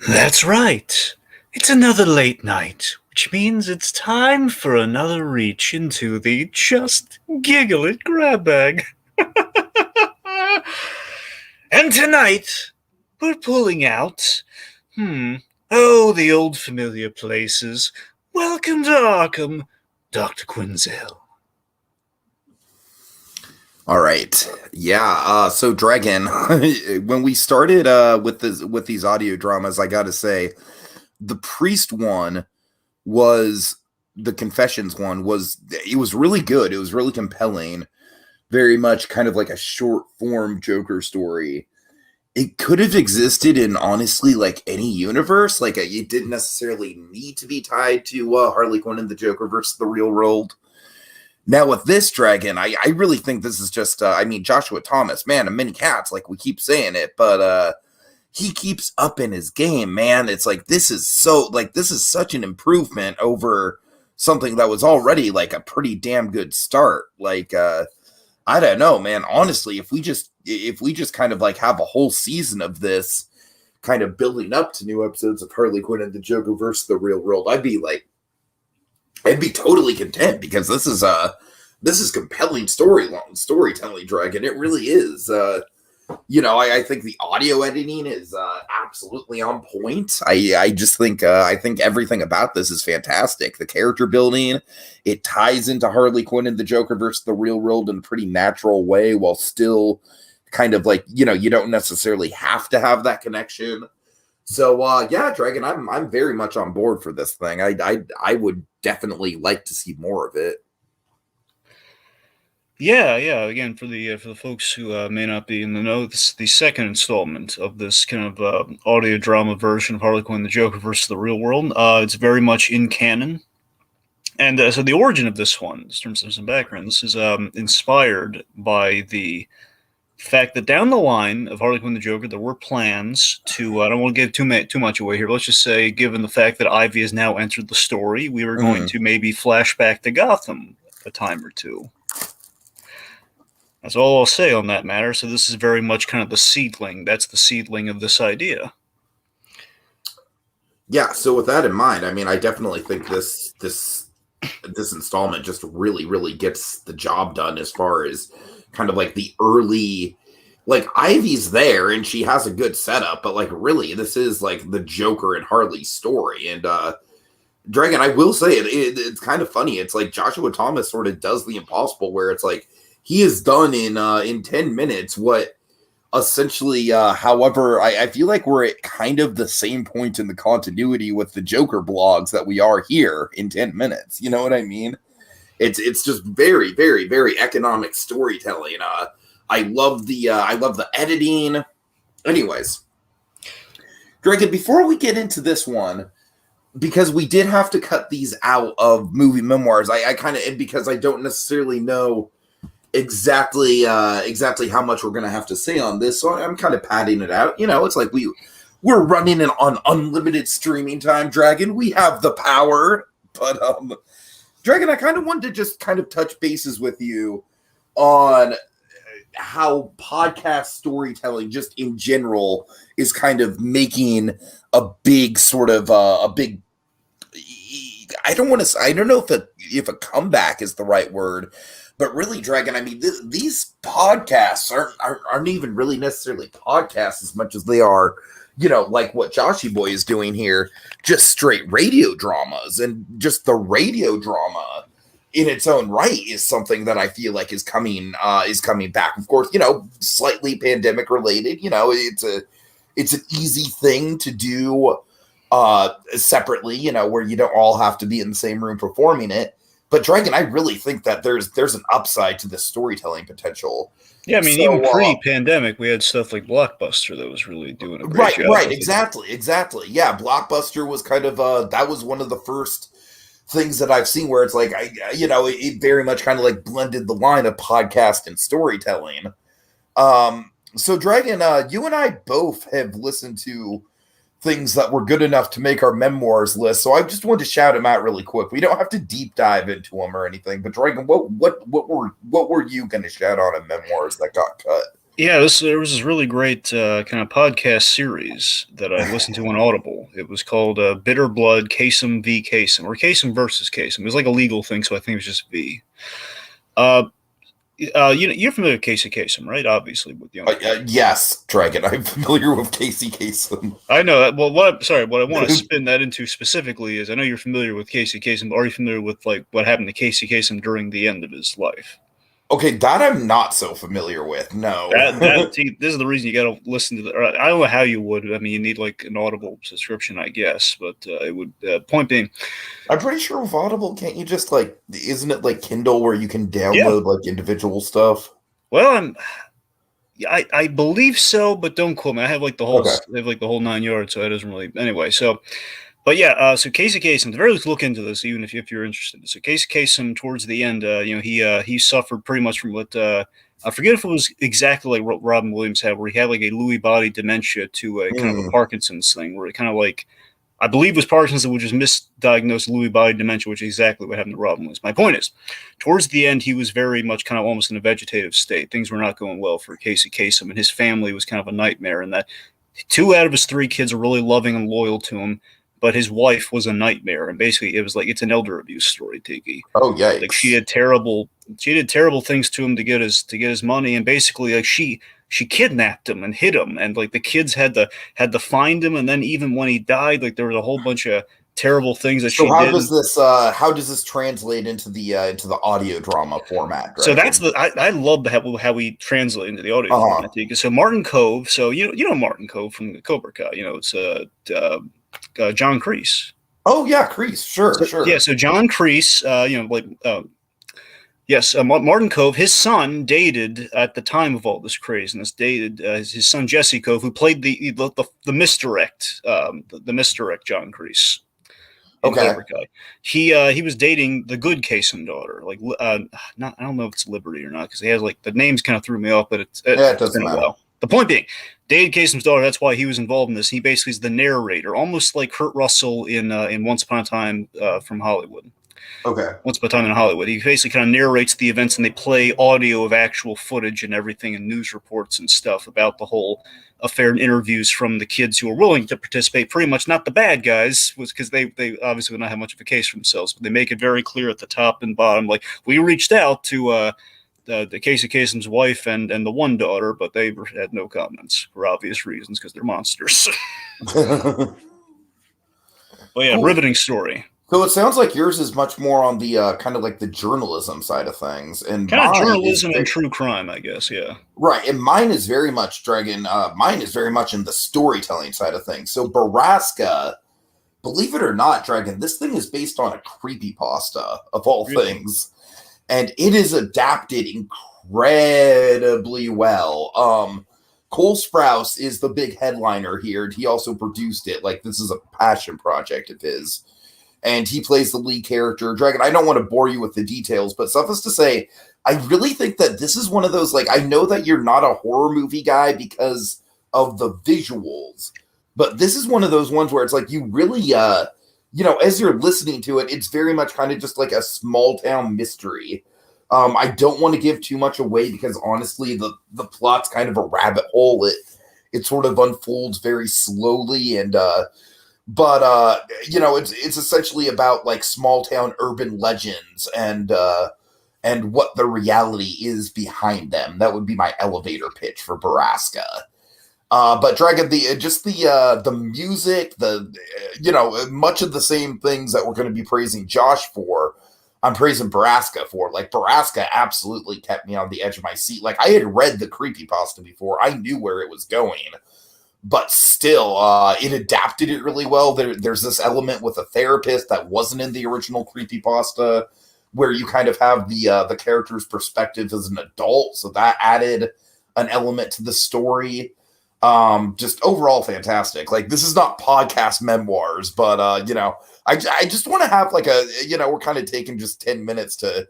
That's right. It's another late night, which means it's time for another reach into the Just Giggle It grab bag. And tonight, we're pulling out, the old familiar places. Welcome to Arkham, Dr. Quinzel. All right. Yeah. So Dragon, when we started with these audio dramas, I gotta say, the priest one was the confessions one was it was really good. It was really compelling. Very much kind of like a short form Joker story. It could have existed in honestly like any universe. Like it didn't necessarily need to be tied to Harley Quinn and the Joker versus the real world. Now with this Dragon, I really think this is just Joshua Thomas, man, and many cats, like we keep saying it, but he keeps up in his game, man. It's like this is such an improvement over something that was already like a pretty damn good start. I don't know, man. Honestly, if we just kind of like have a whole season of this kind of building up to new episodes of Harley Quinn and the Joker versus the real world, I'd be totally content because this is compelling storytelling, Dragon. It really is. I think the audio editing is absolutely on point. I think everything about this is fantastic. The character building, it ties into Harley Quinn and the Joker versus the real world in a pretty natural way, while still kind of like you don't necessarily have to have that connection. So yeah, Dragon, I'm very much on board for this thing. I would definitely like to see more of it. Yeah. Again, for the folks who may not be in the know, this is the second installment of this kind of audio drama version of Harley Quinn and the Joker versus the real world. It's very much in canon, and so the origin of this one, in terms of some background, this is inspired by the fact that down the line of Harley Quinn and the Joker, there were plans to. I don't want to give too much away here, but let's just say, given the fact that Ivy has now entered the story, we were going to maybe flash back to Gotham a time or two. That's all I'll say on that matter. So this is very much kind of the seedling. That's the seedling of this idea. Yeah. So with that in mind, I definitely think this installment just really gets the job done as far as kind of like the early. Like Ivy's there and she has a good setup, but like really, this is like the Joker and Harley's story. And Dragon, I will say it's kind of funny. It's like Joshua Thomas sort of does the impossible, where it's like he has done in 10 minutes what essentially, however, I feel like we're at kind of the same point in the continuity with the Joker blogs that we are here in 10 minutes. You know what I mean? It's just very economic storytelling. I love the editing. Anyways, Dragon, before we get into this one, because we did have to cut these out of movie memoirs, I kind of, because I don't necessarily know exactly how much we're gonna have to say on this, so I'm kind of padding it out. It's like we're running on unlimited streaming time, Dragon. We have the power, but Dragon, I kind of wanted to just kind of touch bases with you on how podcast storytelling just in general is kind of making a big sort of a big, I don't know if a comeback is the right word, but really, Dragon, these podcasts aren't even really necessarily podcasts as much as they are, like what Joshy Boy is doing here, just straight radio dramas. And just the radio drama in its own right is something that I feel like is coming back. Of course, slightly pandemic related. It's an easy thing to do separately, where you don't all have to be in the same room performing it. But Dragon, I really think that there's an upside to the storytelling potential. Yeah, even pre-pandemic, we had stuff like Blockbuster that was really doing a great job. Right, exactly. Yeah, Blockbuster was kind of that was one of the first things that I've seen where it's like it very much kind of like blended the line of podcast and storytelling. So Dragon, you and I both have listened to things that were good enough to make our memoirs list. So I just wanted to shout them out really quick. We don't have to deep dive into them or anything. But Dragon, what were you going to shout out in memoirs that got cut? Yeah, there was this really great kind of podcast series that I listened to on Audible. It was called Bitter Blood Kasem v. Kasem, or Kasem versus Kasem. It was like a legal thing, so I think it was just V. Uh, you're familiar with Casey Kasem, right? Obviously, with Yes, Dragon. I'm familiar with Casey Kasem. I know that. Well, what I want to spin that into specifically is I know you're familiar with Casey Kasem, but are you familiar with like what happened to Casey Kasem during the end of his life? Okay, that I'm not so familiar with. No. See, this is the reason you got to listen to the. I don't know how you would. I mean, you need like an Audible subscription, I guess. But it would. Point being, I'm pretty sure with Audible, can't you just like, isn't it like Kindle where you can yeah. download like individual stuff? Well, I believe so, but don't quote me. Okay. I have like the whole 9 yards, so it doesn't really. Anyway, so but yeah, so Casey Kasem, the very least look into this, even if you're interested. So Casey Kasem, towards the end, he suffered pretty much from what I forget if it was exactly like what Robin Williams had, where he had like a Lewy body dementia to a kind of a Hmm. Parkinson's thing, where it kind of like I believe it was Parkinson's, which was misdiagnosed Lewy body dementia, which is exactly what happened to Robin Williams. My point is, towards the end, he was very much kind of almost in a vegetative state. Things were not going well for Casey Kasem, and his family was kind of a nightmare. And that two out of his three kids are really loving and loyal to him, but his wife was a nightmare. And basically, it was like it's an elder abuse story, Tiki. Oh, Like yikes. she did terrible things to him to get his money, and basically like she kidnapped him and hid him, and like the kids had to find him, and then even when he died, like there was a whole bunch of terrible things that So she did. how does this translate into the audio drama format, So that's Dragon? the I love how we translate into the audio Uh-huh. format. So Martin Cove, so you know Martin Cove from the Cobra Kai, it's John Kreese. Oh yeah, Crease, sure, So yeah, sure. so John Kreese, yes, Martin Cove, his son dated at the time of all this craziness. Dated his son Jesse Cove, who played the misdirect, the misdirect John Kreese in Okay. Cobra Kai. He was dating the good Kasem daughter, like not I don't know if it's Liberty or not because he has like the names kind of threw me off, but Yeah, it it's doesn't been a matter. while. The point being, dated Kasem's daughter. That's why he was involved in this. He basically is the narrator, almost like Kurt Russell in Once Upon a Time from Hollywood. Okay. Once Upon a Time in Hollywood. He basically kind of narrates the events, and they play audio of actual footage and everything, and news reports and stuff about the whole affair and interviews from the kids who are willing to participate. Pretty much not the bad guys, was because they obviously would not have much of a case for themselves, but they make it very clear at the top and bottom, like we reached out to the Casey Kasem's wife and the one daughter, but they had no comments for obvious reasons because they're monsters. But yeah, Cool. riveting story. So it sounds like yours is much more on the kind of like the journalism side of things, and Kind of mine is journalism and true crime, I guess. Yeah. right, and mine is very much Dragon. Mine is very much in the storytelling side of things. So Baraska, believe it or not, Dragon, this thing is based on a creepypasta of all Really? things, and it is adapted incredibly well. Cole Sprouse is the big headliner here, and he also produced it. Like this is a passion project of his, and he plays the lead character. Dragon, I don't want to bore you with the details, but suffice to say, I really think that this is one of those, like, I know that you're not a horror movie guy because of the visuals, but this is one of those ones where it's like you really, as you're listening to it, it's very much kind of just like a small town mystery. I don't want to give too much away because honestly, the plot's kind of a rabbit hole. It sort of unfolds very slowly and it's essentially about like small town urban legends and what the reality is behind them. That would be my elevator pitch for Baraska. But Dragon, the music, much of the same things that we're going to be praising Josh for, I'm praising Baraska for. Like Baraska absolutely kept me on the edge of my seat. Like I had read the creepypasta before, I knew where it was going, but still, it adapted it really well. There's this element with a therapist that wasn't in the original creepypasta, where you kind of have the character's perspective as an adult, so that added an element to the story. Just overall fantastic. Like this is not podcast memoirs, but I just want to have like we're kind of taking just 10 minutes to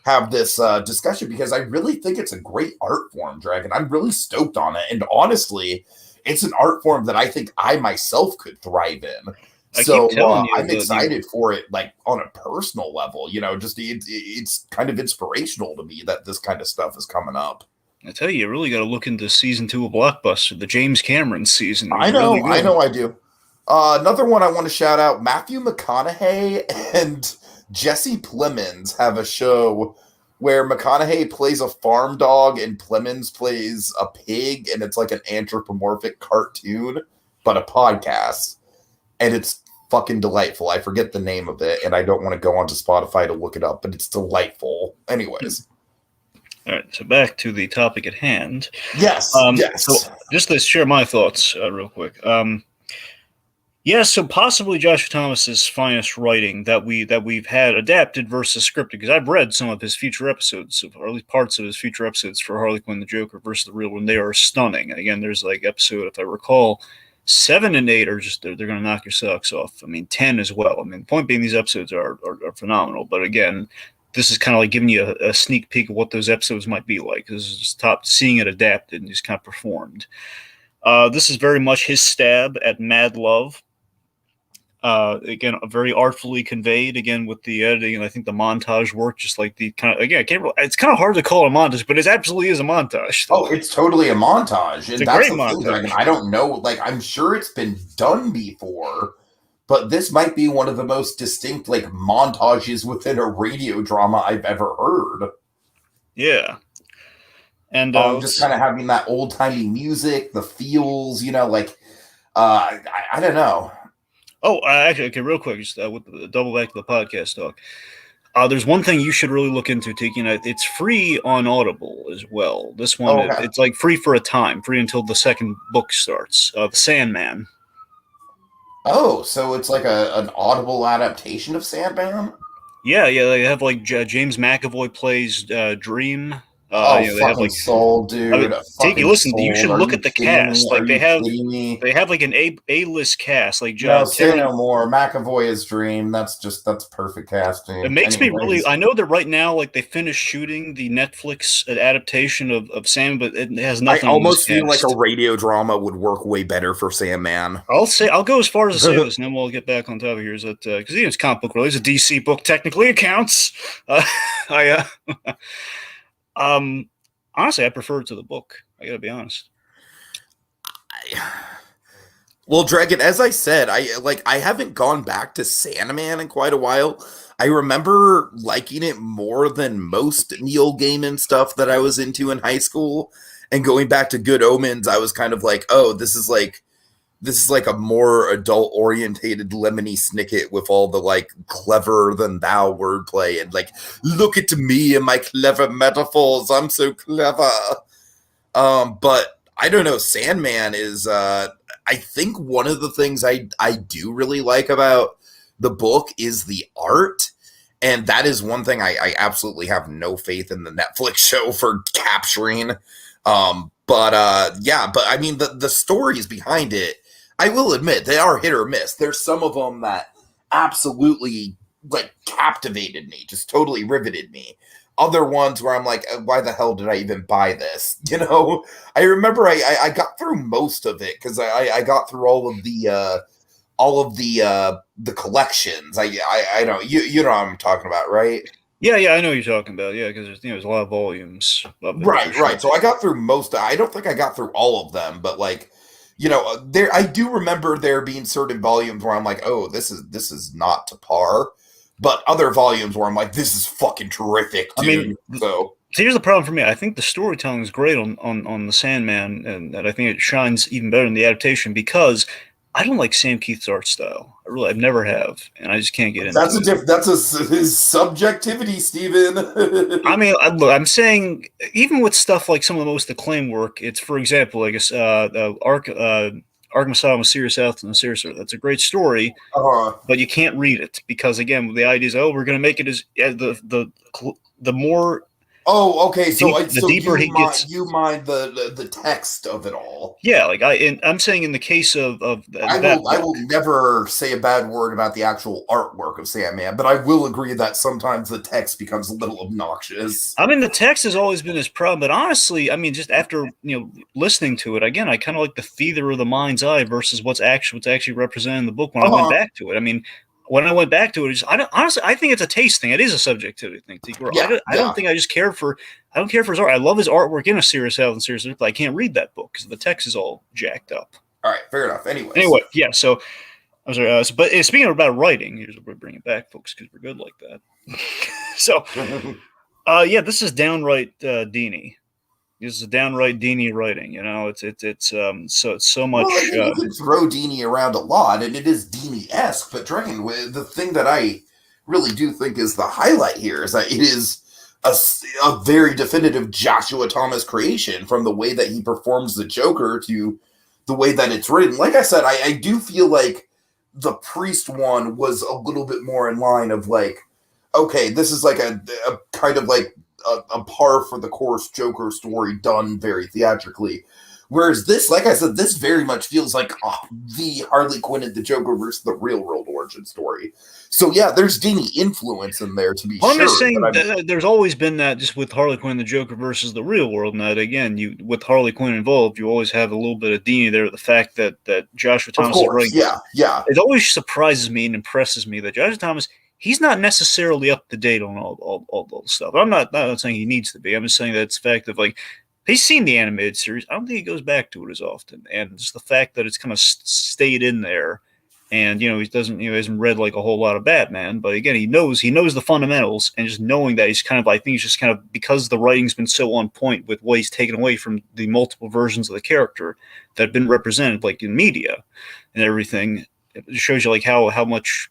have this discussion because I really think it's a great art form, Dragon. I'm really stoked on it, and honestly, it's an art form that I think I myself could thrive in. I keep So telling you I'm that excited for it, like on a personal level. Just it's kind of inspirational to me that this kind of stuff is coming up. I tell you really got to look into season 2 of Blockbuster. The James Cameron season was I really know, I good. know, I do. Another one I want to shout out: Matthew McConaughey and Jesse Plemons have a show where McConaughey plays a farm dog and Plemons plays a pig, and it's like an anthropomorphic cartoon, but a podcast, and it's fucking delightful. I forget the name of it, and I don't want to go onto Spotify to look it up, but it's delightful. Anyways, All right, so back to the topic at hand. yes, So yes. just to share my thoughts real quick. Yeah, so possibly Joshua Thomas's finest writing that we've had adapted versus scripted, because I've read some of his future episodes, or at least parts of his future episodes for Harley Quinn, the Joker versus the Real One. They are stunning. And again, there's like episode, if I recall, 7 and 8 are just they're going to knock your socks off. I mean, 10 as well. I mean, the point being, these episodes are phenomenal. But again, this is kind of like giving you a sneak peek of what those episodes might be like. This is just top seeing it adapted and just kind of performed. This is very much his stab at Mad Love. Again, very artfully conveyed. Again, with the editing and I think the montage work, just like the kind of again, I can't. It's kind of hard to call it a montage, but it absolutely is a montage. Oh, it's totally a montage, It's and a that's great the thing. Like, montage. I don't know. Like, I'm sure it's been done before, but this might be one of the most distinct like montages within a radio drama I've ever heard. Yeah, and Just kind of having that old timey music, the feels, like I don't know. oh, actually, okay, real quick, just with the double back to the podcast talk. There's one thing you should really look into taking it. It's free on Audible as well. This one, Oh, okay. it's like free for a time, free until the second book starts. The Sandman. Oh, so it's like an audible adaptation of Sandman? Yeah, they have like James McAvoy plays Dream. Oh, They have fucking like sold, I dude. mean, take you Fucking listen. You sold. should Are look you at the kidding me? cast. Are Like you kidding me? they have like an A list cast. Like No, say Terry. no more. McAvoy is Dream. That's perfect It casting. makes me really. Anyways, I know that right now, like they finished shooting the Netflix adaptation of Sam, but it has I nothing on this almost feel like a cast. radio drama would work way better for Sandman. I'll go as far as to say this, and then we'll get back on topic here. Is that because it's comic book really? It's a DC book, technically it counts. I honestly, I prefer it to the book. I gotta be honest. Well, Dragon, as I said, I haven't gone back to Sandman in quite a while. I remember liking it more than most Neil Gaiman stuff that I was into in high school. And going back to Good Omens, I was kind of like, oh, this is like a more adult orientated Lemony Snicket with all the like clever than thou wordplay and like, look at me and my clever metaphors. I'm so clever. But I don't know. Sandman is, I think one of the things I do really like about the book is the art. And that is one thing I absolutely have no faith in the Netflix show for capturing. But I mean, the stories behind it, I will admit, they are hit or miss. There's some of them that absolutely like captivated me, just totally riveted me. Other ones where I'm like, why the hell did I even buy this? I remember I got through most of it because I got through all of the collections. I know you know what I'm talking about, right? Yeah, I know what you're talking about. Yeah, because there's a lot of volumes of it. Right, Sure. right. So I got through most. I don't think I got through all of them, but like, there I do remember there being certain volumes where I'm like, oh, this is not to par, but other volumes where I'm like, this is fucking terrific, dude. I mean, so here's the problem for me. I think the storytelling is great on the Sandman, and I think it shines even better in the adaptation because I don't like Sam Keith's art style. I've never have, and I just can't get into it. that's his subjectivity, Steven. I mean, look, I'm saying even with stuff like some of the most acclaimed work, it's for example, I guess Arkham Asylum, Serious Out and Serious Earth. That's a great story, but you can't read it because again, the idea is, oh, we're going to make it as the more. Oh, okay. So, the deeper he gets, you mind the text of it all. Yeah, like I'm saying in the case of I will never say a bad word about the actual artwork of Sandman, but I will agree that sometimes the text becomes a little obnoxious. I mean, the text has always been his problem, but honestly, I mean, just after listening to it again, I kind of like the theater of the mind's eye versus what's actually represented in the book when I went back to it. I mean, when I went back to it, honestly, I think it's a taste thing. It is a subjectivity thing. Yeah, I don't think I just care for. I don't care for his art. I love his artwork in A Serious Hell and Serious, but I can't read that book because the text is all jacked up. All right, fair enough. Anyways, Anyway, yeah. So I'm sorry. But speaking about writing, here's what we're bringing back, folks, because we're good like that. So, yeah, this is downright Dini. This is downright Dini writing. You know, it's so much. well, I mean, you could throw Dini around a lot, and it is Dini-esque. But Dragon, the thing that I really do think is the highlight here is that it is a very definitive Joshua Thomas creation, from the way that he performs the Joker to the way that it's written. Like I said, I do feel like the Priest one was a little bit more in line of like, okay, this is like a kind of like a par for the course Joker story done very theatrically. Whereas this, like I said, this very much feels like the Harley Quinn and the Joker versus the real world origin story. So yeah, there's Dini influence in there, to be sure. I'm just saying that there's always been that, just with Harley Quinn and the Joker versus the real world. And that, again, you with Harley Quinn involved, you always have a little bit of Dini there. The fact that Joshua Thomas is writing, yeah, it always surprises me and impresses me that Joshua Thomas, he's not necessarily up to date on all the stuff. I'm not saying he needs to be. I'm just saying that it's the fact of like, he's seen the animated series. I don't think he goes back to it as often, and just the fact that it's kind of stayed in there. And he hasn't read like a whole lot of Batman, but again, he knows the fundamentals, and just knowing that I think he's just kind of, because the writing's been so on point with what he's taken away from the multiple versions of the character that have been represented, like in media and everything. It shows you like how much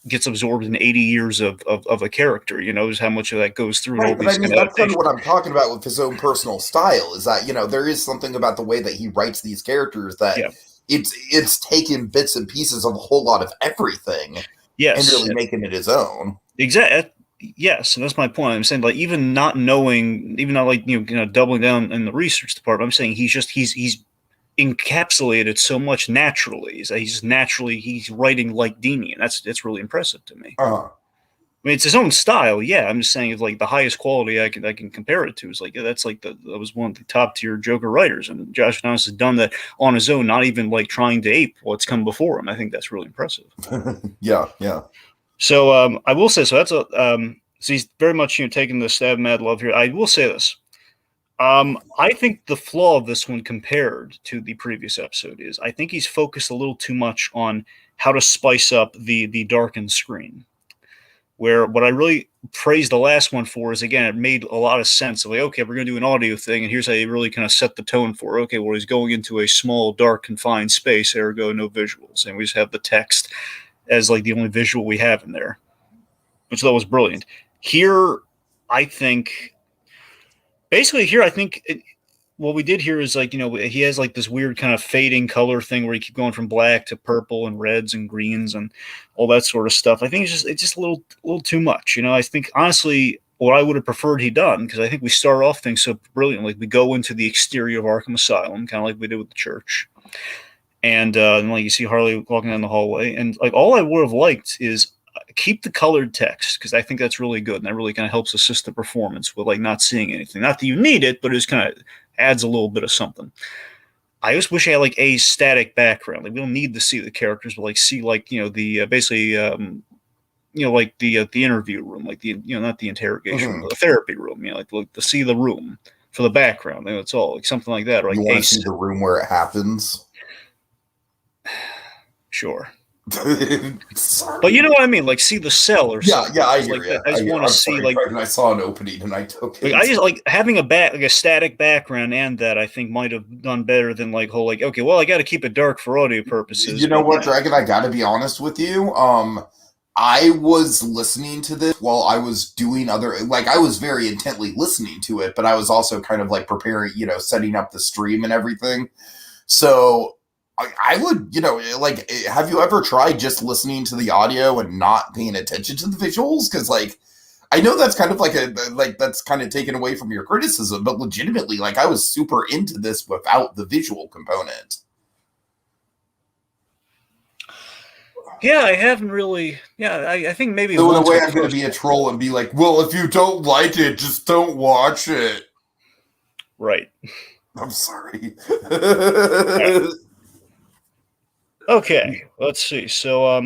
gets absorbed in 80 years of a character, just how much of that goes through. Right, but I mean, that's kind of what I'm talking about with his own personal style, is that, there is something about the way that he writes these characters that it's taken bits and pieces of a whole lot of everything, and really making it his own. Exactly. Yes, and that's my point. I'm saying, like, even not knowing, even not like doubling down in the research department, I'm saying he's encapsulated so much naturally. He's writing like Dini, and that's really impressive to me. I mean, it's his own style. Yeah, I'm just saying, it's like the highest quality I can compare it to. Is like, that's like that was one of the top tier Joker writers, and Josh Thomas has done that on his own, not even like trying to ape what's come before him. I think that's really impressive. Yeah. So I will say, so that's so he's very much taking the stab mad love here. I will say this. I think the flaw of this one compared to the previous episode is I think he's focused a little too much on how to spice up the darkened screen. Where what I really praised the last one for is, again, it made a lot of sense. Like, okay, we're going to do an audio thing, and here's how you really kind of set the tone for, okay, well, he's going into a small, dark, confined space, ergo no visuals, and we just have the text as like the only visual we have in there, which that was brilliant. Here, I think, what we did here is like, he has like this weird kind of fading color thing where you keep going from black to purple and reds and greens and all that sort of stuff. I think it's just a little too much. I think, honestly, what I would have preferred he done, because I think we start off things so brilliantly. Like, we go into the exterior of Arkham Asylum, kind of like we did with the church. And like you see Harley walking down the hallway. And like, all I would have liked is keep the colored text, because I think that's really good, and that really kind of helps assist the performance with like not seeing anything. Not that you need it, but it just kind of adds a little bit of something. I just wish I had like a static background. Like, we don't need to see the characters, but like see like the basically like the interview room, like the not the interrogation room, the therapy room. Like to see the room for the background. That's all, like something like that. Or like, you want to see the room where it happens. Sure. But you know what I mean, like see the cell or something. Yeah, I hear like you. I just want to see like. And I saw an opening and I took it. Like, I just like having a static background, and that I think might have done better than like whole like, okay, well, I got to keep it dark for audio purposes. You know what, Dragon? I got to be honest with you. I was listening to this while I was doing I was very intently listening to it, but I was also kind of like preparing, setting up the stream and everything. So I would, like, have you ever tried just listening to the audio and not paying attention to the visuals? Because, like, I know that's kind of like that's kind of taken away from your criticism, but legitimately, like, I was super into this without the visual component. Yeah, I haven't really. Yeah, I think maybe. So in a way, I'm going to be a troll and be like, well, if you don't like it, just don't watch it. Right. I'm sorry. Okay, let's see. So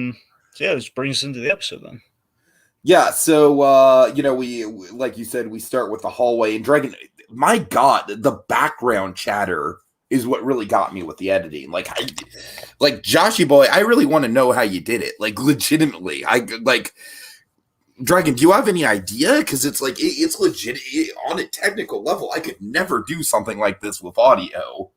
So yeah, this brings us into the episode then. Yeah, so we like you said, we start with the hallway and Dragon. My God, the background chatter is what really got me with the editing. Like Joshy boy, I really want to know how you did it. Like legitimately, I like Dragon. Do you have any idea? Because it's like it's legit on a technical level. I could never do something like this with audio.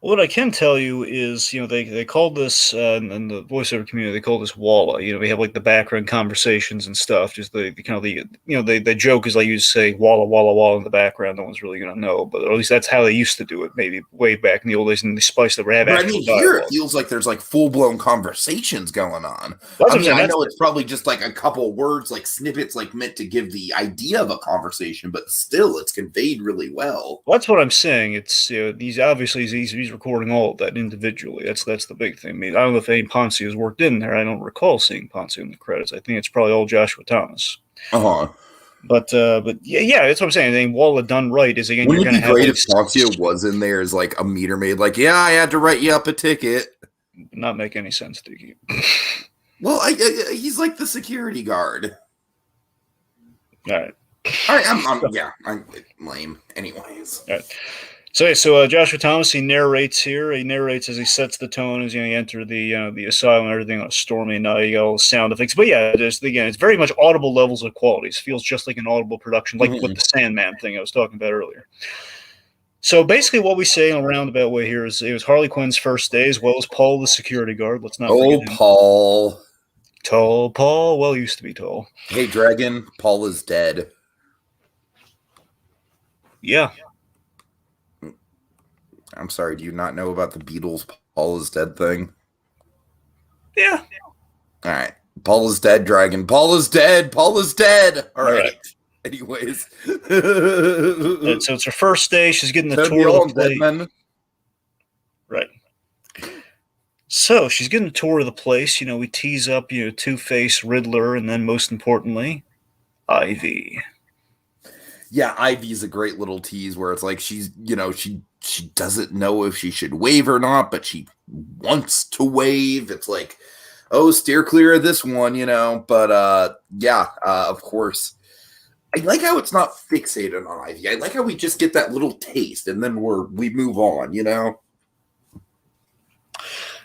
What I can tell you is, they called this in the voiceover community. They call this Walla. We have like the background conversations and stuff. Just the kind of the joke is like you say Walla Walla Walla in the background. No one's really gonna know, but at least that's how they used to do it. Maybe way back in the old days, and they spiced it. Have But I actual mean, here it dialogue. feels like there's like full blown conversations going on. That's I what I'm mean, saying. I know it's probably just like a couple words, like snippets, like meant to give the idea of a conversation, but still, it's conveyed really well. That's what I'm saying. It's these obviously he's recording all of that individually. That's the big thing. I mean, I don't know if any Ponce has worked in there. I don't recall seeing Ponce in the credits. I think it's probably all Joshua Thomas. Uh huh. But yeah, that's what I'm saying. I think Walla done right is again Wouldn't you're it going be to have great like if Poncio was in there as like a meter maid? Like, yeah, I had to write you up a ticket. not make any sense to you. Well, he's like the security guard. All right. All right, I'm lame. Anyways. All right. So Joshua Thomas, he narrates here. He narrates as he sets the tone as you enter the asylum and everything on a stormy night. You got all the sound effects, but yeah, it's very much audible levels of quality. It feels just like an audible production, like with the Sandman thing I was talking about earlier. So basically, what we say in a roundabout way here is it was Harley Quinn's first day, as well as Paul, the security guard. Let's not forget him. Paul. Tall Paul. Well, used to be tall. Hey, Dragon. Paul is dead. Yeah. I'm sorry, do you not know about the Beatles Paul is dead thing? Yeah. All right. Paul is dead, Dragon. Paul is dead. Paul is dead. All right. Anyways. And so it's her first day. She's getting the tour of the place. Right. So she's getting a tour of the place. We tease up, Two-Face, Riddler, and then most importantly, Ivy. Yeah, Ivy's a great little tease where it's like she's, she doesn't know if she should wave or not, but she wants to wave. It's like, oh, steer clear of this one, But of course. I like how it's not fixated on Ivy. I like how we just get that little taste and then we move on,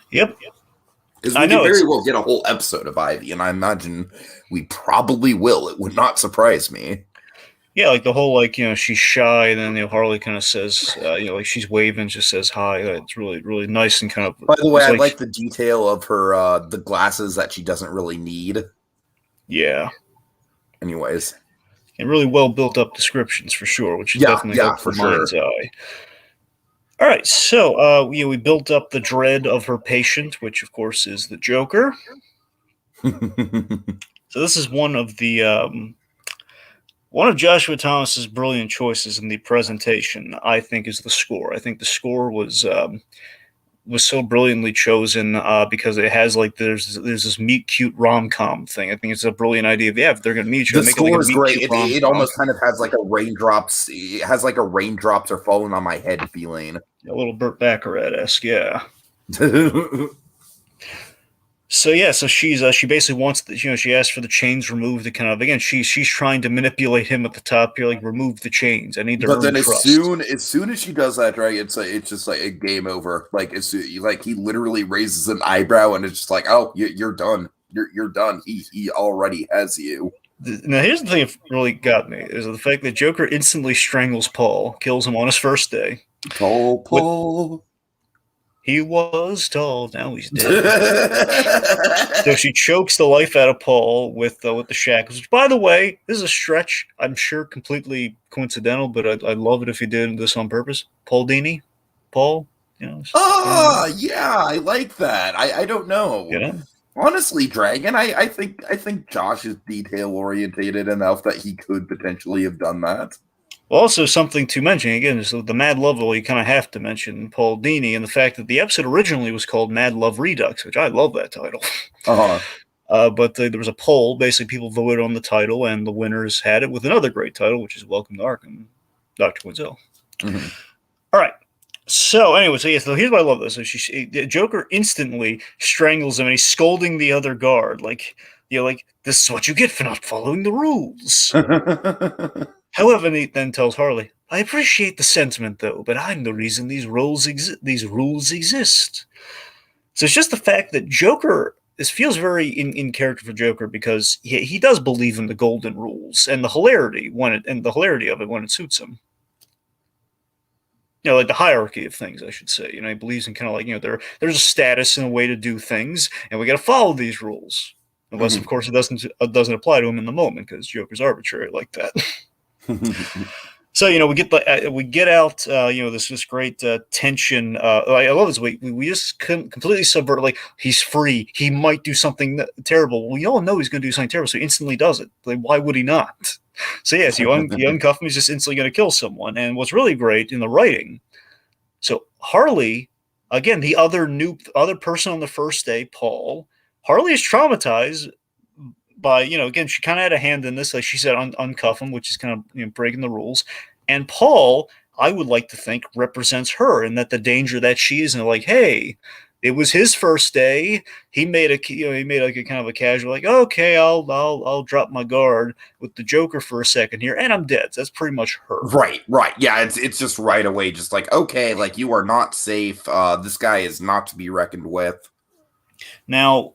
Yep. Because we can very well get a whole episode of Ivy, and I imagine we probably will. It would not surprise me. Yeah, like the whole, she's shy, and then, Harley kind of says, like she's waving, just says hi. It's really, really nice and kind of... By the way, I like the detail of her, the glasses that she doesn't really need. Yeah. Anyways. And really well built up descriptions, for sure, which is definitely helped for mind's eye. All right, so we built up the dread of her patient, which, of course, is the Joker. So this is one of Joshua Thomas's brilliant choices in the presentation, I think, is the score. I think the score was so brilliantly chosen because it has there's this meet cute rom-com thing. I think it's a brilliant idea. If they're going to meet each other, the score is great. It almost kind of has like a raindrops. It has like a raindrops are falling on my head feeling. A little Burt Bacharach-esque, yeah. So she basically wants she asked for the chains removed to kind of again she's trying to manipulate him at the top here, like remove the chains. I need to. But then as soon as she does that, right, it's just like a game over. Like it's like he literally raises an eyebrow and it's just like, oh, you're done. You're done. He already has you. Now here's the thing that really got me is the fact that Joker instantly strangles Paul, kills him on his first day. Tall Paul. He was tall. Now he's dead. So she chokes the life out of Paul with the shackles. Which, by the way, this is a stretch. I'm sure completely coincidental, but I'd love it if he did this on purpose. Paul Dini, Paul. Yeah, I like that. I don't know. Honestly, Dragon, I think Josh is detail orientated enough that he could potentially have done that. Also, something to mention, again, is the Mad Love, you kind of have to mention Paul Dini and the fact that the episode originally was called Mad Love Redux, which I love that title. But there was a poll. Basically, people voted on the title, and the winners had it with another great title, which is Welcome to Arkham, Dr. Quinzel. Mm-hmm. All right. So anyway, so here's why I love this. So Joker instantly strangles him, and he's scolding the other guard, like, like, this is what you get for not following the rules. However, he then tells Harley, I appreciate the sentiment, though, but I'm the reason these rules exist. So it's just the fact that Joker, this feels very in character for Joker, because he does believe in the golden rules and the hilarity of it when it suits him. Like the hierarchy of things, I should say. He believes in kind of like, there's a status and a way to do things, and we got to follow these rules. Unless, of course, it doesn't apply to him in the moment, because Joker's arbitrary like that. So we get out this great tension. I love this. We just completely subvert. Like, he's free. He might do something terrible. We all know he's going to do something terrible, so he instantly does it. Like, why would he not? So yes, you uncuff him. He's just instantly going to kill someone. And what's really great in the writing. So Harley, again, the other person on the first day, Paul. Harley is traumatized by, again, she kind of had a hand in this. Like she said, uncuff him, which is kind of breaking the rules. And Paul, I would like to think, represents her, and that the danger that she is, and like, hey, it was his first day. He made like a kind of a casual, like, okay, I'll drop my guard with the Joker for a second here, and I'm dead. So that's pretty much her. Right. Yeah, it's just right away, just like, okay, like, you are not safe. This guy is not to be reckoned with. Now,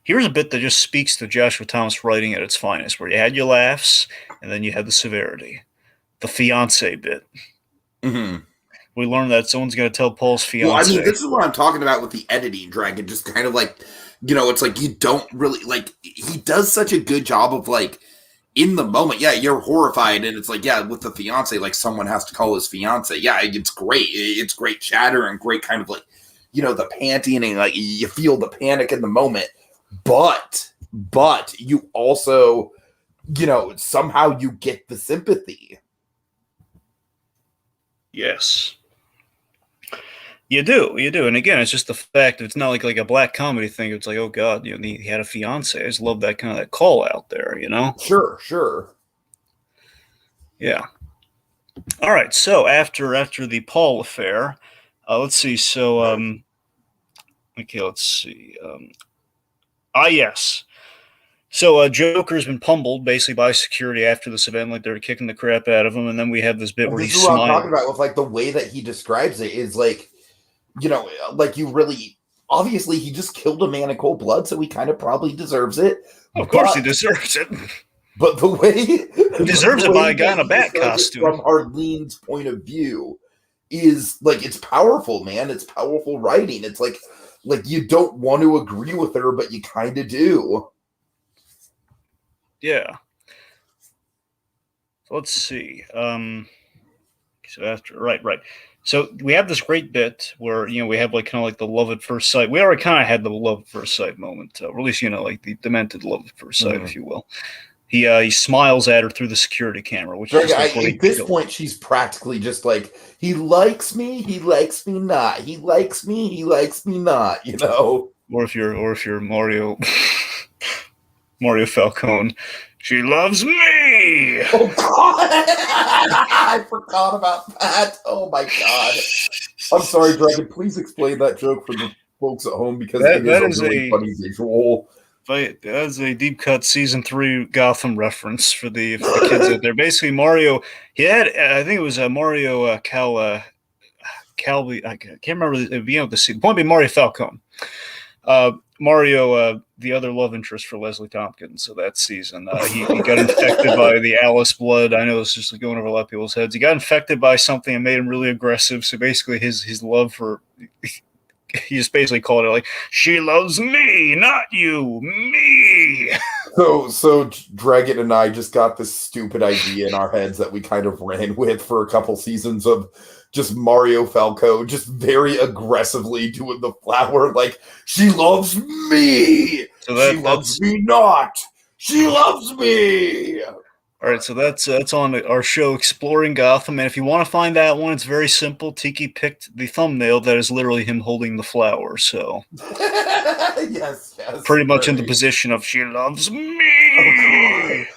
here's a bit that just speaks to Joshua Thomas writing at its finest, where you had your laughs, and then you had the severity. The fiance bit. Mm-hmm. We learned that someone's going to tell Paul's fiance. Well, I mean, this is what I'm talking about with the editing, Dragon. Just kind of like, it's like you don't really, like, he does such a good job of, like, in the moment, yeah, you're horrified, and it's like, yeah, with the fiance, like, someone has to call his fiance. Yeah, it's great. It's great chatter and great kind of, like, the panting, and, like, you feel the panic in the moment. But you also, somehow you get the sympathy. Yes. You do, and again, it's just the fact that it's not like a black comedy thing. It's like, oh god, he had a fiance. I just love that kind of that call out there, Sure. Yeah. All right. So after the Paul affair, let's see. So okay, let's see. Yes. So Joker's been pummeled basically by security after this event, like they're kicking the crap out of him, and then we have this bit where he's smiling. What I'm talking about with, like, the way that he describes it is like, like, you really, obviously he just killed a man in cold blood, so he kind of probably deserves it. Of course he deserves it. But the way he deserves it by a guy in a bat costume. From Arlene's point of view is, like, it's powerful, man. It's powerful writing. It's like you don't want to agree with her, but you kind of do. Yeah. So let's see. So after right. So we have this great bit where we have like kind of like the love at first sight. We already kind of had the love at first sight moment, or at least like the demented love at first sight, if you will. He smiles at her through the security camera, which is at this point she's practically just like, he likes me not. He likes me not. Or if you're Mario Falcone. She loves me! Oh, God! I forgot about that. Oh, my God. I'm sorry, Dragon. Please explain that joke for the folks at home, because that is a really funny visual. That is a deep cut season 3 Gotham reference for the kids out there. Basically, Mario, he had, I think it was Mario Calvi, I can't remember the point being Mario Falcone. Mario, the other love interest for Leslie Tompkins, so that season, he got infected by the Alice blood. I know this is just going over a lot of people's heads. He got infected by something and made him really aggressive. So basically, his love for he just basically called it like, she loves me, not you, me. So Dragon and I just got this stupid idea in our heads that we kind of ran with for a couple seasons of just Mario Falco just very aggressively doing the flower, like, she loves me. She loves me not. She loves me. All right, so that's on our show, Exploring Gotham, and if you want to find that one, it's very simple. Tiki picked the thumbnail that is literally him holding the flower, so yes, pretty much in the position of she loves me.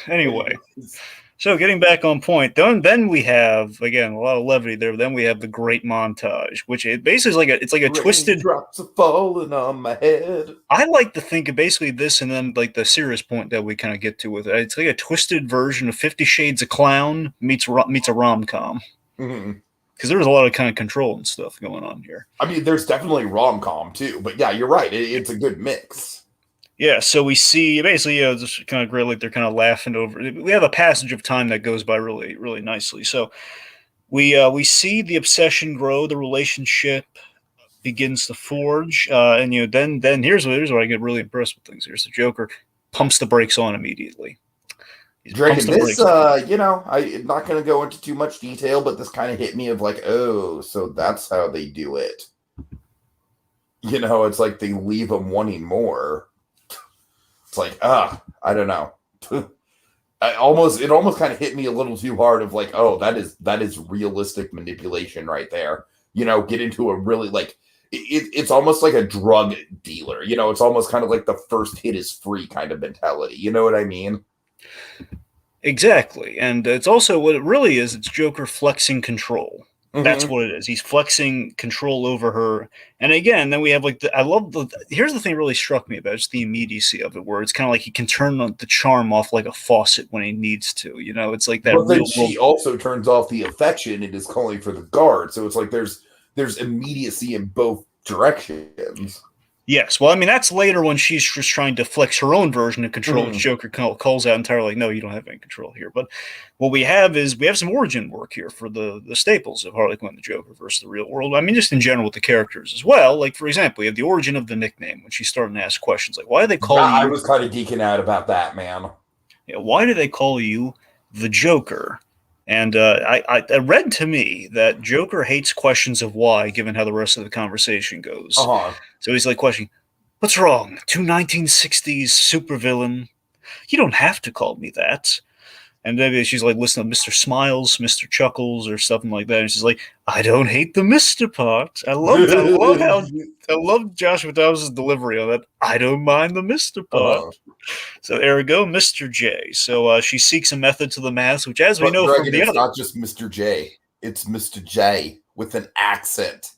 Anyway, So getting back on point, then we have again a lot of levity there. Then we have the great montage, which it basically is like a twisted. Raindrops are falling on my head. I like to think of basically this, and then like the serious point that we kind of get to with it. It's like a twisted version of 50 Shades of Clown meets a rom com. Mhm. Because there's a lot of kind of control and stuff going on here. I mean, there's definitely rom-com too, but yeah, you're right. It's a good mix. Yeah, so we see basically, just kind of great, like they're kind of laughing over. We have a passage of time that goes by really, really nicely. So we see the obsession grow, the relationship begins to forge, and then here's where I get really impressed with things. Here's the Joker pumps the brakes on immediately. He pumps Dragon, the this, brakes on. I'm not going to go into too much detail, but this kind of hit me of like, oh, so that's how they do it. It's like they leave them wanting more. It's like, I don't know. It almost kind of hit me a little too hard of like, oh, that is realistic manipulation right there. Get into a really like, it's almost like a drug dealer. It's almost kind of like the first hit is free kind of mentality. You know what I mean? Exactly, and it's also what it really is. It's Joker flexing control. That's Mm-hmm. what it is. He's flexing control over her. And again, then we have like I love here's the thing that really struck me about it's the immediacy of it, where it's kind of like he can turn the charm off like a faucet when he needs to. It's like that But then real world. she also turns off the affection and is calling for the guard. So it's like there's immediacy in both directions. Yes, well, I mean that's later when she's just trying to flex her own version of control, which Joker calls out entirely. No, you don't have any control here. But what we have is we have some origin work here for the staples of Harley Quinn, the Joker versus the real world. I mean, just in general with the characters as well. Like for example, we have the origin of the nickname when she's starting to ask questions like, "Why do they call you?" I was kind of geeking out about that, man. Why do they call you the Joker? And I read to me that Joker hates questions of why, given how the rest of the conversation goes. Uh-huh. So he's like questioning, "What's wrong? 1960s supervillain? You don't have to call me that." And then she's like, "Listen to Mr. Smiles, Mr. Chuckles, or something like that." And she's like, "I don't hate the Mr. part." I love Joshua Thomas's delivery on that. "I don't mind the Mr. part." So there we go, Mr. J. So she seeks a method to the madness, which, as we know Dragon, from the it's other, not just Mr. J. It's Mr. J with an accent.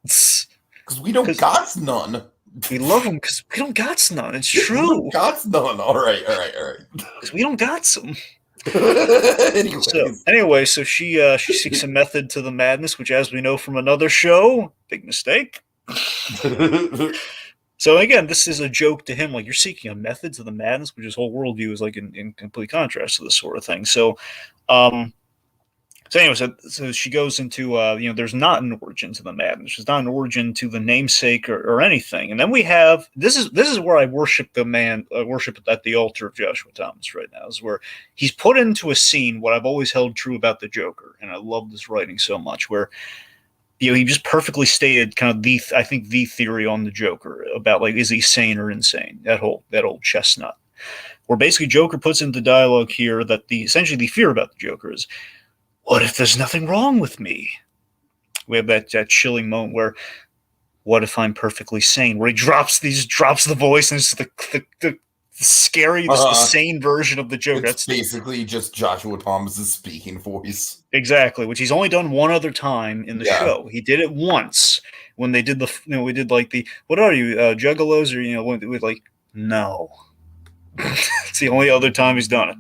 Because we don't got none. We love them because we don't got none. It's true. We got none. All right. Because we don't got some. Anyways. So she seeks a method to the madness, which, as we know from another show, big mistake. So again, this is a joke to him, like you're seeking a method to the madness, which his whole worldview is like in complete contrast to this sort of thing. So, so she goes into there's not an origin to the madness. There's not an origin to the namesake or anything. And then we have this is where I worship the man, worship at the altar of Joshua Thomas right now. Is where he's put into a scene what I've always held true about the Joker, and I love this writing so much, where he just perfectly stated kind of the theory on the Joker about like is he sane or insane? That old chestnut. Where basically Joker puts into dialogue here that essentially the fear about the Joker is, what if there's nothing wrong with me? We have that chilling moment where, what if I'm perfectly sane? Where he drops the voice and it's the scary, the sane version of the Joker. It's basically just Joshua Thomas's speaking voice. Exactly, which he's only done one other time in the show. He did it once when they did we did like the, what are you, juggalos, or when we like, no. It's the only other time he's done it.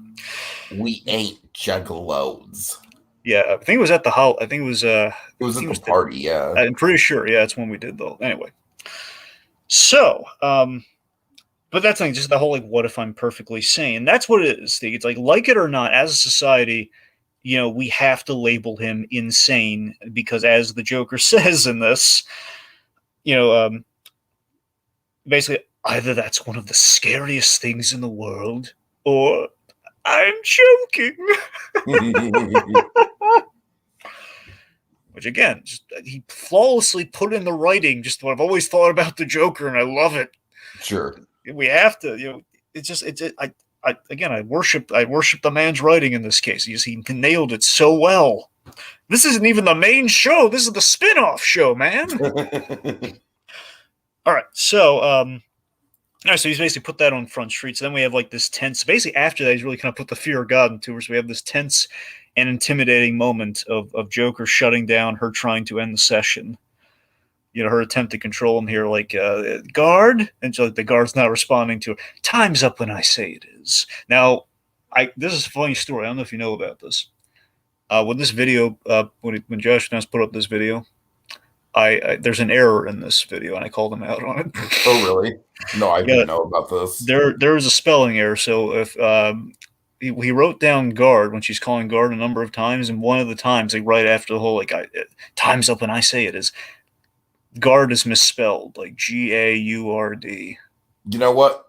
We ain't juggalos. Yeah, I think it was at the I think it was it was at the party, yeah. I'm pretty sure, yeah, it's when we did though. Anyway. So, but that's like just the whole like, what if I'm perfectly sane? That's what it is. It's like it or not, as a society, we have to label him insane because, as the Joker says in this, basically either that's one of the scariest things in the world, or I'm joking. Which again, just, he flawlessly put in the writing just what I've always thought about the Joker, and I love it. Sure, we have to. I worship the man's writing in this case. He nailed it so well. This isn't even the main show. This is the spin-off show, man. All right, so All right, so he's basically put that on Front Street. So then we have like this tense. Basically, after that, he's really kind of put the fear of God into her. So we have this tense and intimidating moment of Joker shutting down her trying to end the session. Her attempt to control him here, like guard, and so, like, the guard's not responding to her. Time's up when I say it is. Now, this is a funny story. I don't know if you know about this. When this video, when Josh Ness put up this video, there's an error in this video, and I called him out on it. Oh, really? No, I Yeah, didn't know about this. there is a spelling error. So if he wrote down guard when she's calling guard a number of times, and one of the times, like right after the whole time's up when I say it is, guard is misspelled, like Gaurd. You know what?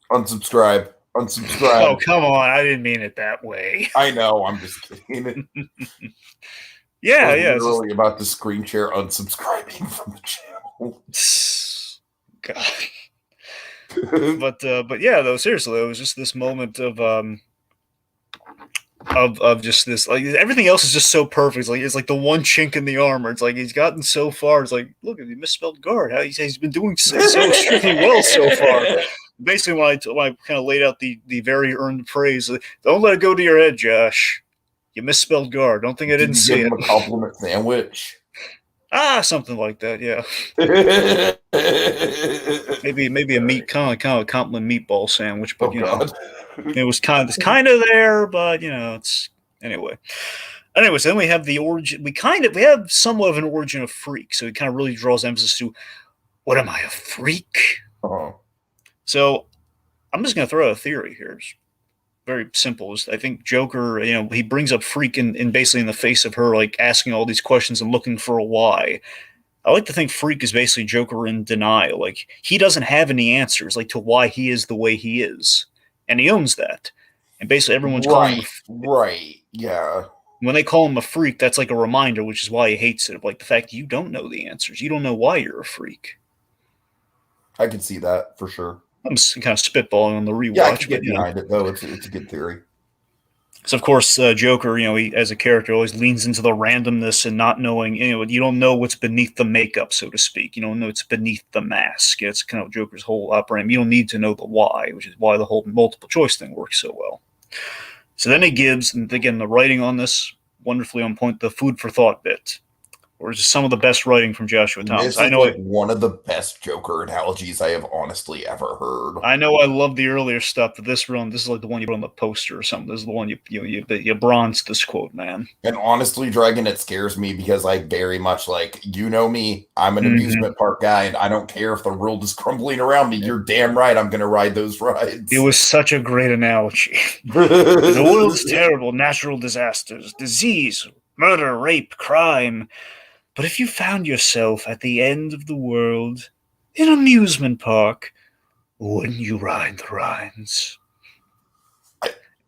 Unsubscribe. Oh, Unsubscribe. come on! I didn't mean it that way. I know. I'm just kidding. Yeah, I'm yeah. literally about to screen share unsubscribing from the channel. God. But yeah, though, seriously, though, it was just this moment of just this, like, everything else is just so perfect. It's like the one chink in the armor. It's like he's gotten so far. It's like, look, he misspelled guard. He's been doing so extremely well so far. Basically, when I kind of laid out the very earned praise, don't let it go to your head, Josh. You misspelled guard. Don't think I didn't see give it. him a compliment sandwich. Something like that. Yeah. maybe a meat kind of compliment meatball sandwich, but it was kind of there, but it's anyway. Anyways, then we have the origin. We have somewhat of an origin of freak, so it kind of really draws emphasis to, what am I, a freak? Uh-huh. So I'm just going to throw out a theory here. It's very simple. I think Joker, he brings up freak in basically in the face of her, like, asking all these questions and looking for a why. I like to think freak is basically Joker in denial. Like, he doesn't have any answers, like, to why he is the way he is. And he owns that. And basically everyone's calling him right, yeah. When they call him a freak, that's like a reminder, which is why he hates it. Like, the fact that you don't know the answers. You don't know why you're a freak. I can see that, for sure. I'm kind of spitballing on the rewatch. Yeah, I can get behind it, though. It's a good theory. So, of course, Joker, he, as a character, always leans into the randomness and not knowing, you don't know what's beneath the makeup, so to speak. You don't know what's beneath the mask. It's kind of Joker's whole operating. You don't need to know the why, which is why the whole multiple choice thing works so well. So then he gives, and again, the writing on this, wonderfully on point, the food for thought bit. Or just some of the best writing from Joshua Thomas. This is one of the best Joker analogies I have honestly ever heard. I know I love the earlier stuff, but this is like the one you put on the poster or something. This is the one you bronzed this quote, man. And honestly, Dragon, it scares me because I very much, like, me, I'm an amusement park guy, and I don't care if the world is crumbling around me. You're damn right I'm going to ride those rides. It was such a great analogy. The world's terrible, natural disasters, disease, murder, rape, crime. But if you found yourself at the end of the world in an amusement park, wouldn't you ride the rides?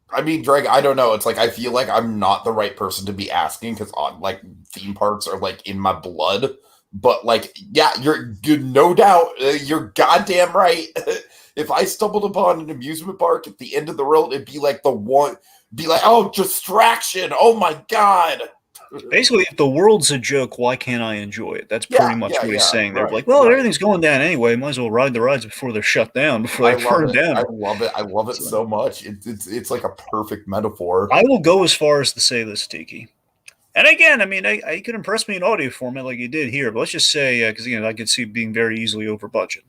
I mean, Drake, I don't know. It's like, I feel like I'm not the right person to be asking because, like, theme parks are, like, in my blood. But, like, yeah, you're no doubt, you're goddamn right. If I stumbled upon an amusement park at the end of the world, it'd be like oh, distraction. Oh, my God. Basically, if the world's a joke, why can't I enjoy it? That's pretty much what he's saying there. Like, well, everything's going down anyway. Might as well ride the rides before they're shut down, before they burn down. I love it. I love it so much. It's like a perfect metaphor. I will go as far as to say this, Tiki. And again, I mean, I could impress me in audio format like you did here, but let's just say, because I could see it being very easily over budget.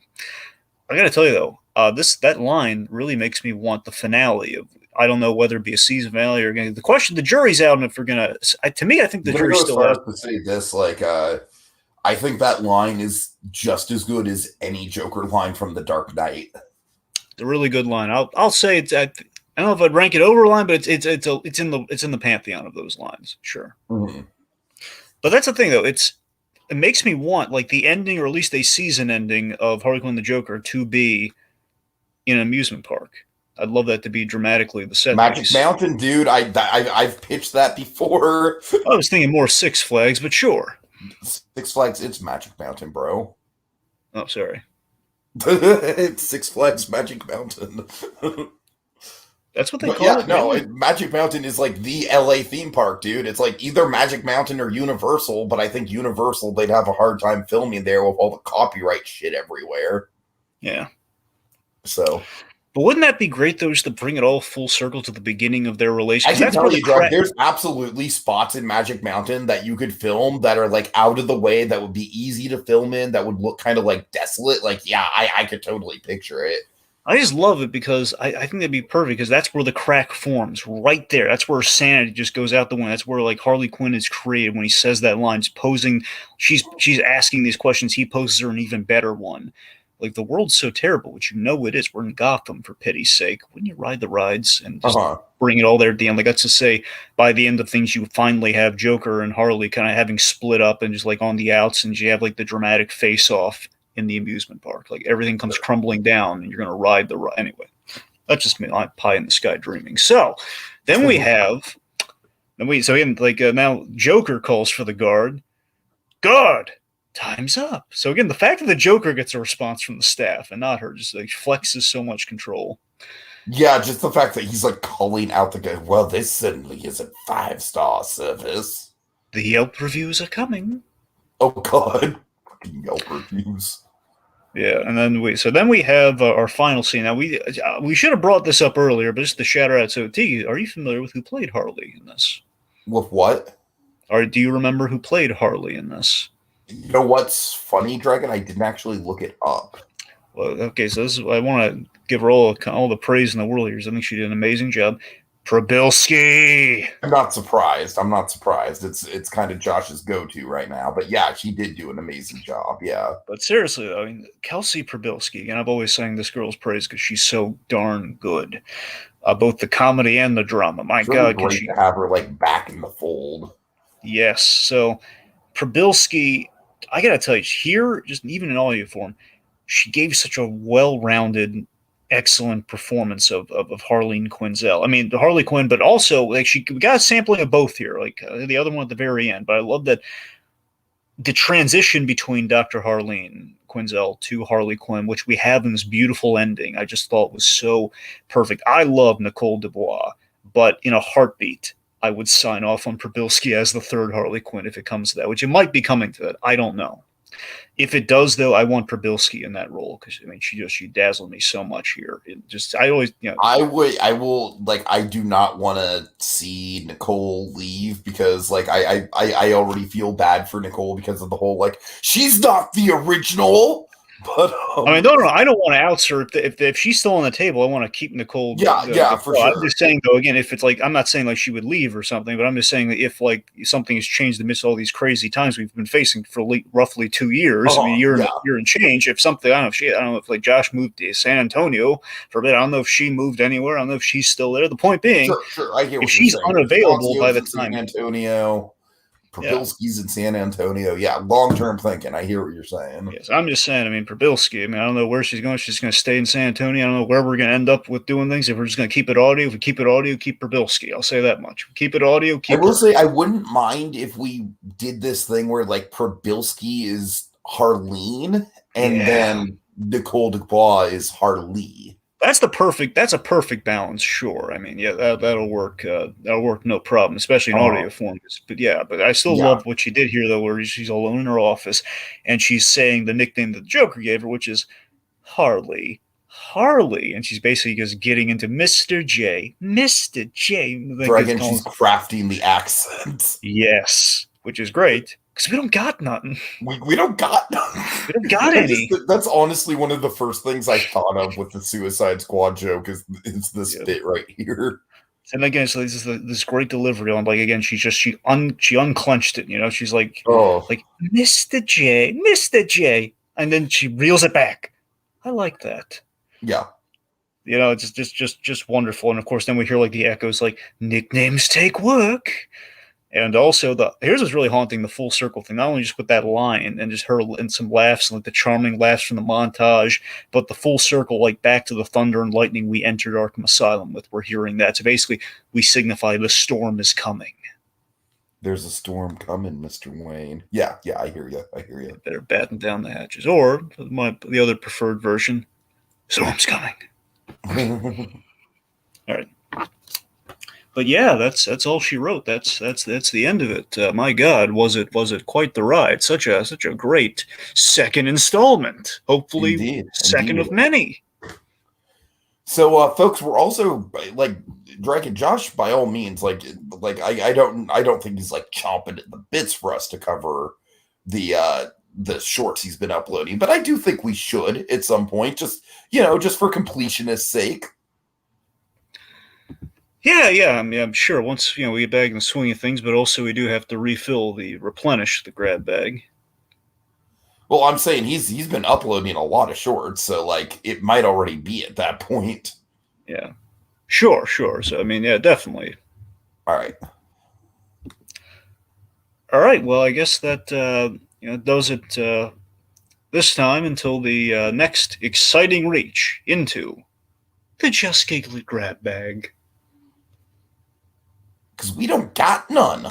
I got to tell you though, that line really makes me want the finale of. I don't know whether it be a season finale or the question. The jury's out, and if we're gonna, to me, I think the jury's still out. To say this, like, I think that line is just as good as any Joker line from The Dark Knight. It's a really good line. I'll say it's. I don't know if I'd rank it over a line, but it's in the pantheon of those lines, sure. Mm-hmm. But that's the thing, though. It makes me want, like, the ending, or at least a season ending of Harley Quinn the Joker to be in an amusement park. I'd love that to be dramatically the set. Magic Mountain, dude. I've pitched that before. I was thinking more Six Flags, but sure. Six Flags, it's Magic Mountain, bro. Oh, sorry. It's Six Flags Magic Mountain. That's what they call it. No, Magic Mountain is like the LA theme park, dude. It's like either Magic Mountain or Universal, but I think Universal, they'd have a hard time filming there with all the copyright shit everywhere. Yeah. So But wouldn't that be great though, just to bring it all full circle to the beginning of their relation? I Because can that's where tell the you, Doug, crack. there's absolutely spots in Magic Mountain that you could film that are like out of the way, that would be easy to film in, that would look kind of like desolate. Like, yeah, I could totally picture it. I just love it because I think that'd be perfect because that's where the crack forms right there. That's where sanity just goes out the window. That's where like Harley Quinn is created when he says that line. He's posing, she's asking these questions. He poses her an even better one. Like the world's so terrible, which you know it is. We're in Gotham for pity's sake. Wouldn't you ride the rides and just Uh-huh. bring it all there at the end? Like that's to say, by the end of things, you finally have Joker and Harley kind of having split up and just like on the outs, and you have like the dramatic face off in the amusement park. Like everything comes crumbling down, and you're going to ride the ride anyway. That's just me. I'm pie in the sky dreaming. So then we have, so again, like now Joker calls for the guard. Guard, time's up. So again, the fact that the Joker gets a response from the staff and not her just like flexes so much control. Yeah, just the fact that he's like calling out the guy. Well, this certainly isn't 5-star service. The Yelp reviews are coming. Oh God, fucking Yelp reviews. Yeah, and then we have our final scene. Now we should have brought this up earlier, but just to shout out. So T, are you familiar with who played Harley in this? With what? Or do you remember who played Harley in this? You know what's funny, Dragon? I didn't actually look it up. Well, okay, so I want to give her all the praise in the world here. I think she did an amazing job. Prabilski. I'm not surprised. I'm not surprised. It's kind of Josh's go-to right now. But yeah, she did do an amazing job. Yeah. But seriously, I mean, Kelsey Prabilski, and I've always sang this girl's praise because she's so darn good. Both the comedy and the drama. My It's really God, great to have her like back in the fold. Yes. So Prabilski, I gotta tell you, here, just even in audio form, she gave such a well-rounded, excellent performance of Harleen Quinzel. I mean, the Harley Quinn, but also like we got a sampling of both here, like the other one at the very end. But I love that the transition between Dr. Harleen Quinzel to Harley Quinn, which we have in this beautiful ending, I just thought was so perfect. I love Nicole Dubois, but in a heartbeat, I would sign off on Prabilski as the third Harley Quinn if it comes to that, which it might be coming to that. I don't know. If it does, though, I want Prabilski in that role because I mean she dazzled me so much here. I always I will like I do not want to see Nicole leave because like I already feel bad for Nicole because of the whole like she's not the original. But I mean, no, I don't want to oust her. If she's still on the table, I want to keep Nicole. Yeah, for sure. I'm just saying though, again, if it's like I'm not saying like she would leave or something, but I'm just saying that if like something has changed amidst all these crazy times we've been facing for roughly 2 years, I mean, year and change. If something, I don't know if like Josh moved to San Antonio for a bit. I don't know if she moved anywhere. I don't know if she's still there. The point being, sure, I hear if she's unavailable by the time San Antonio. Prabilski's in San Antonio. Yeah, long-term thinking. I hear what you're saying. Yes, I'm just saying. I mean, Prabilski. I mean, I don't know where she's going. She's going to stay in San Antonio. I don't know where we're going to end up with doing things. If we're just going to keep it audio, if we keep it audio, keep Prabilski. I'll say that much. Keep it audio. Keep. I will say I wouldn't mind if we did this thing where like Prabilski is Harleen and then Nicole Dubois is Harley. That's a perfect balance. Sure. I mean, yeah, that'll work. That'll work no problem, especially in audio form. But I still love what she did here, though, where she's alone in her office and she's saying the nickname that the Joker gave her, which is Harley. And she's basically just getting into Mr. J. Dragon, she's crafting the accents. Yes, which is great. Because we don't got nothing. We don't got nothing. We don't got any. That's honestly one of the first things I thought of with the Suicide Squad joke is this bit right here. And again, so this is this great delivery on like again, she unclenched it, you know. She's like Mr. J, and then she reels it back. I like that. Yeah. You know, it's just wonderful. And of course, then we hear like the echoes like nicknames take work. And also here's what's really haunting, the full circle thing. Not only just with that line and just her and some laughs, like the charming laughs from the montage, but the full circle, like back to the thunder and lightning we entered Arkham Asylum with. We're hearing that. So basically, we signify the storm is coming. There's a storm coming, Mr. Wayne. Yeah, I hear you. Better batten down the hatches. Or the other preferred version, storm's coming. All right. But yeah, that's all she wrote. That's the end of it. My God, was it quite the ride? Such a great second installment. Hopefully, second of many. So, folks, we're also like Dragon Josh. By all means, I don't think he's like chomping at the bits for us to cover the shorts he's been uploading, but I do think we should at some point, just for completionist's sake. Yeah. I mean, I'm sure once we get back in the swing of things, but also we do have to replenish the grab bag. Well, I'm saying he's been uploading a lot of shorts, so like it might already be at that point. Yeah, sure. So I mean, yeah, definitely. All right. All right. Well, I guess that does it this time until the next exciting reach into the Just Giggly grab bag. Because we don't got none.